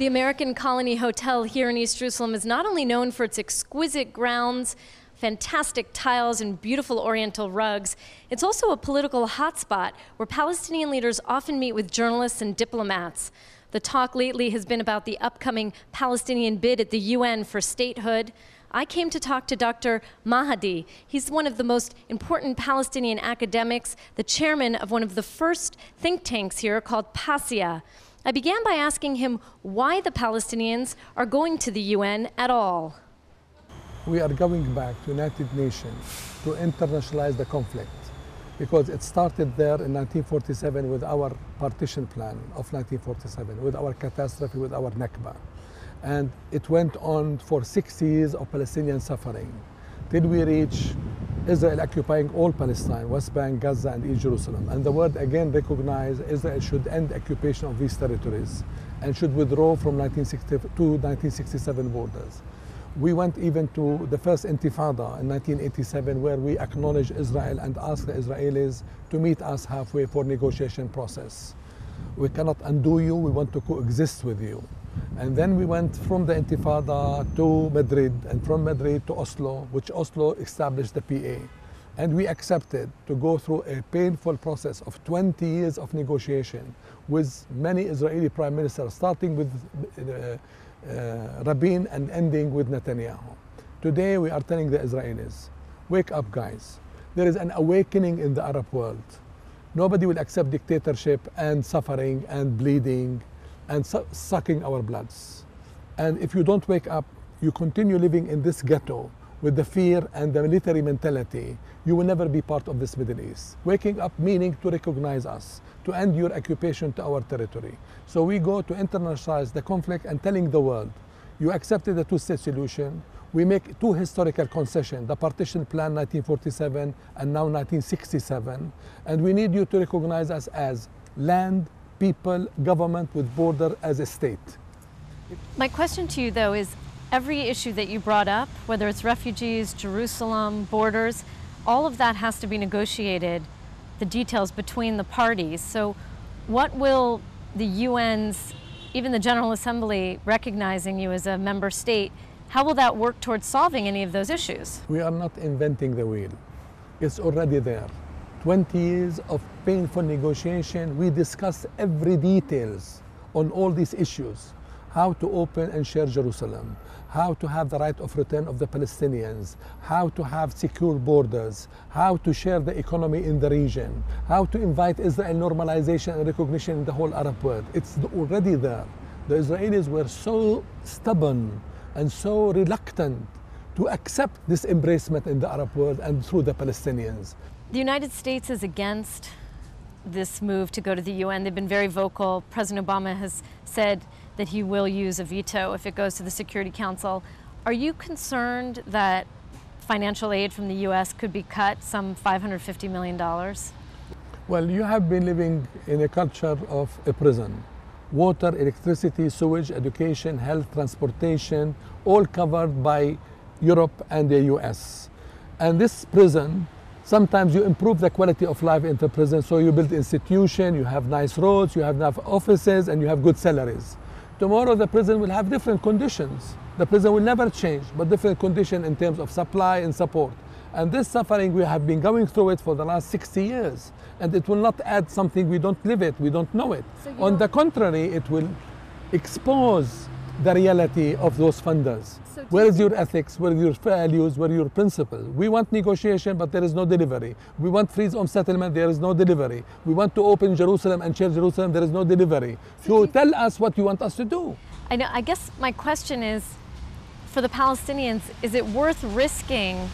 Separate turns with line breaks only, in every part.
The American Colony Hotel here in East Jerusalem is not only known for its exquisite grounds, fantastic tiles, and beautiful oriental rugs, it's also a political hotspot where Palestinian leaders often meet with journalists and diplomats. The talk lately has been about the upcoming Palestinian bid at the UN for statehood. I came to talk to Dr. Mahdi. He's one of the most important Palestinian academics, the chairman of one of the first think tanks here called PASIA. I began by asking him why the Palestinians are going to the UN at all.
We are going back to United Nations to internationalize the conflict because it started there in 1947 with our partition plan of 1947, with our catastrophe, with our Nakba. And it went on for 6 years of Palestinian suffering till we reach Israel occupying all Palestine, West Bank, Gaza, and East Jerusalem. And the world again recognized Israel should end occupation of these territories and should withdraw from 1960 to 1967 borders. We went even to the first Intifada in 1987, where we acknowledged Israel and asked the Israelis to meet us halfway for negotiation process. We cannot undo you, we want to coexist with you. And then we went from the Intifada to Madrid, and from Madrid to Oslo, which Oslo established the PA. And we accepted to go through a painful process of 20 years of negotiation with many Israeli prime ministers, starting with Rabin and ending with Netanyahu. Today we are telling the Israelis, wake up guys. There is an awakening in the Arab world. Nobody will accept dictatorship and suffering and bleeding and sucking our bloods. And if you don't wake up, you continue living in this ghetto with the fear and the military mentality, you will never be part of this Middle East. Waking up meaning to recognize us, to end your occupation to our territory. So we go to internationalize the conflict and telling the world, you accepted the two-state solution, we make two historical concessions, the partition plan 1947 and now 1967, and we need you to recognize us as land, people, government with border as a state.
My question to you, though, is every issue that you brought up, whether it's refugees, Jerusalem, borders, all of that has to be negotiated, the details between the parties. So what will the UN's, even the General Assembly recognizing you as a member state, how will that work towards solving any of those issues?
We are not inventing the wheel. It's already there. 20 years of painful negotiation, we discussed every details on all these issues. How to open and share Jerusalem, how to have the right of return of the Palestinians, how to have secure borders, how to share the economy in the region, how to invite Israel normalization and recognition in the whole Arab world. It's already there. The Israelis were so stubborn and so reluctant to accept this embracement in the Arab world and through the Palestinians.
The United States is against this move to go to the UN. They've been very vocal. President Obama has said that he will use a veto if it goes to the Security Council. Are you concerned that financial aid from the US could be cut, some $550 million?
Well, you have been living in a culture of a prison. Water, electricity, sewage, education, health, transportation, all covered by Europe and the US. And this prison, sometimes you improve the quality of life in the prison, so you build institutions, you have nice roads, you have enough offices, and you have good salaries. Tomorrow the prison will have different conditions. The prison will never change, but different conditions in terms of supply and support. And this suffering, we have been going through it for the last 60 years. And it will not add something we don't live it, we don't know it. So on the contrary, it will expose the reality of those funders. So where is your ethics, where are your values, where are your principles? We want negotiation, but there is no delivery. We want freedom settlement, there is no delivery. We want to open Jerusalem and share Jerusalem, there is no delivery. So tell us what you want us to do.
I know. I guess my question is, for the Palestinians, is it worth risking,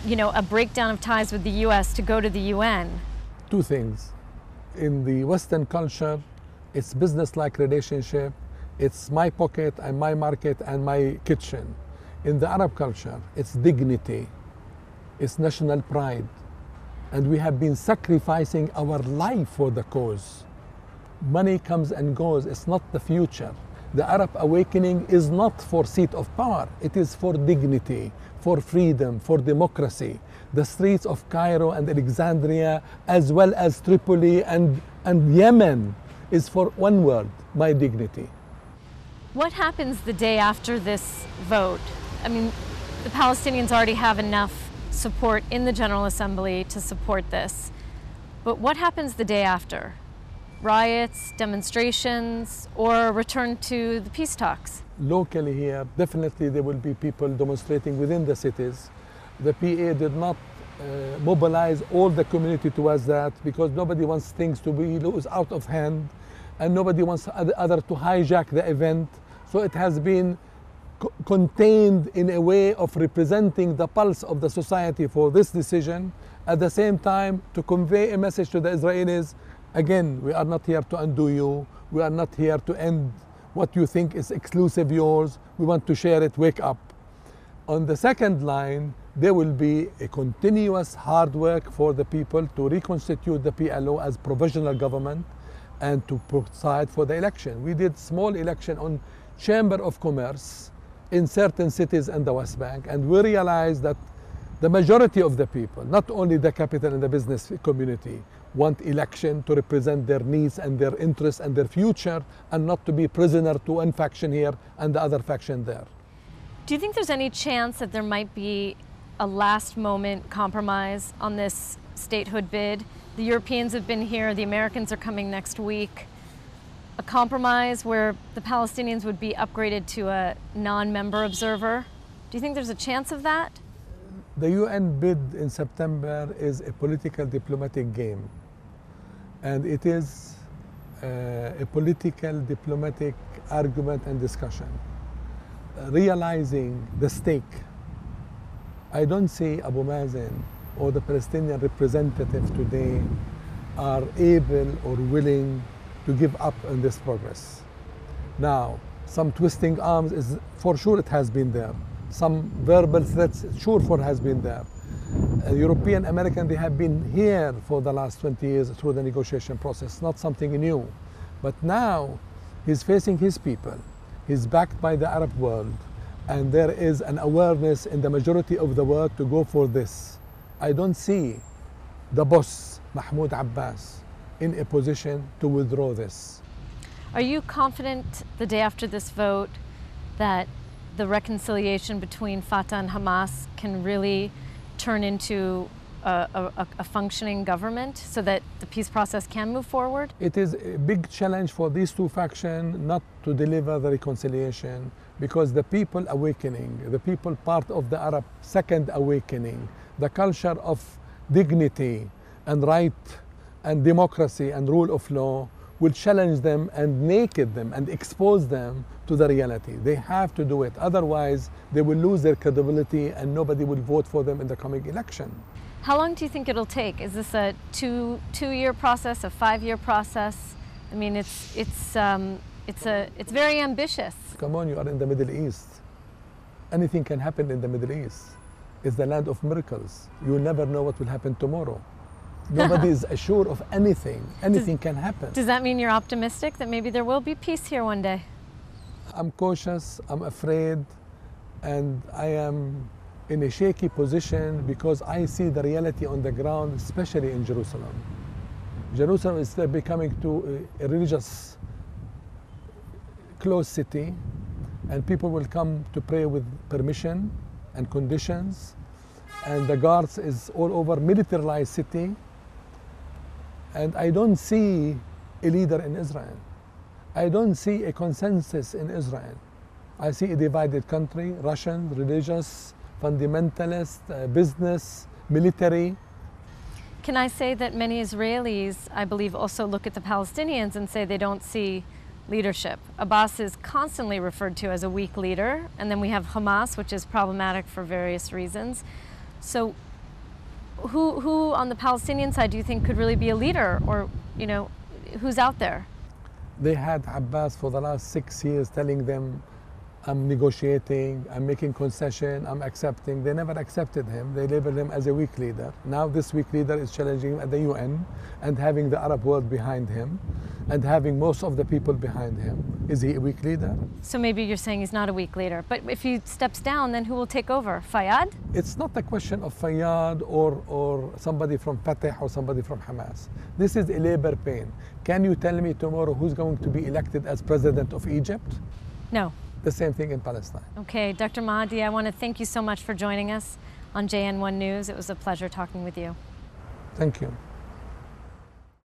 a breakdown of ties with the US to go to the UN?
Two things. In the Western culture, it's business-like relationship. It's my pocket and my market and my kitchen. In the Arab culture, it's dignity, it's national pride. And we have been sacrificing our life for the cause. Money comes and goes, it's not the future. The Arab awakening is not for seat of power, it is for dignity, for freedom, for democracy. The streets of Cairo and Alexandria, as well as Tripoli and Yemen, is for one word, my dignity.
What happens the day after this vote? I mean, the Palestinians already have enough support in the General Assembly to support this. But what happens the day after? Riots, demonstrations, or a return to the peace talks?
Locally here, definitely there will be people demonstrating within the cities. The PA did not mobilize all the community towards that because nobody wants things to be loose out of hand and nobody wants other to hijack the event. So it has been contained in a way of representing the pulse of the society for this decision. At the same time, to convey a message to the Israelis, again, we are not here to undo you. We are not here to end what you think is exclusive yours. We want to share it, wake up. On the second line, there will be a continuous hard work for the people to reconstitute the PLO as provisional government and to preside for the election. We did small election on Chamber of Commerce in certain cities in the West Bank, and we realized that the majority of the people, not only the capital and the business community, want election to represent their needs and their interests and their future and not to be prisoner to one faction here and the other faction there.
Do you think there's any chance that there might be a last moment compromise on this statehood bid? The Europeans have been here, the Americans are coming next week. A compromise where the Palestinians would be upgraded to a non-member observer. Do you think there's a chance of that?
The UN bid in September is a political diplomatic game. And it is a political diplomatic argument and discussion. Realizing the stake, I don't see Abu Mazen or the Palestinian representative today are able or willing to give up on this progress. Now, some twisting arms is for sure it has been there. Some verbal threats sure for has been there. European American, they have been here for the last 20 years through the negotiation process, not something new. But now he's facing his people. He's backed by the Arab world. And there is an awareness in the majority of the world to go for this. I don't see the boss, Mahmoud Abbas, in a position to withdraw this.
Are you confident the day after this vote that the reconciliation between Fatah and Hamas can really turn into a functioning government so that the peace process can move forward?
It is a big challenge for these two factions not to deliver the reconciliation because the people awakening, the people part of the Arab second awakening, the culture of dignity and right and democracy and rule of law will challenge them and naked them and expose them to the reality. They have to do it. Otherwise, they will lose their credibility and nobody will vote for them in the coming election.
How long do you think it'll take? Is this a two-year process, a 5-year process? I mean, it's very ambitious.
Come on, you are in the Middle East. Anything can happen in the Middle East. It's the land of miracles. You never know what will happen tomorrow. Nobody is assured of anything. Anything can happen.
Does that mean you're optimistic that maybe there will be peace here one day?
I'm cautious, I'm afraid, and I am in a shaky position because I see the reality on the ground, especially in Jerusalem. Jerusalem is becoming a religious closed city, and people will come to pray with permission and conditions, and the guards is all over militarized city. And I don't see a leader in Israel. I don't see a consensus in Israel. I see a divided country, Russian, religious, fundamentalist, business, military.
Can I say that many Israelis, I believe, also look at the Palestinians and say they don't see leadership? Abbas is constantly referred to as a weak leader, and then we have Hamas, which is problematic for various reasons. So who on the Palestinian side do you think could really be a leader, or, you know, who's out there?
They had Abbas for the last 6 years telling them, I'm negotiating, I'm making concession, I'm accepting. They never accepted him. They labeled him as a weak leader. Now this weak leader is challenging him at the UN and having the Arab world behind him and having most of the people behind him. Is he a weak leader?
So maybe you're saying he's not a weak leader, but if he steps down, then who will take over? Fayyad?
It's not a question of Fayyad or somebody from Fatah or somebody from Hamas. This is a labor pain. Can you tell me tomorrow who's going to be elected as president of Egypt?
No.
The same thing in Palestine.
Okay, Dr. Mahdi, I want to thank you so much for joining us on JN1 News. It was a pleasure talking with you.
Thank you.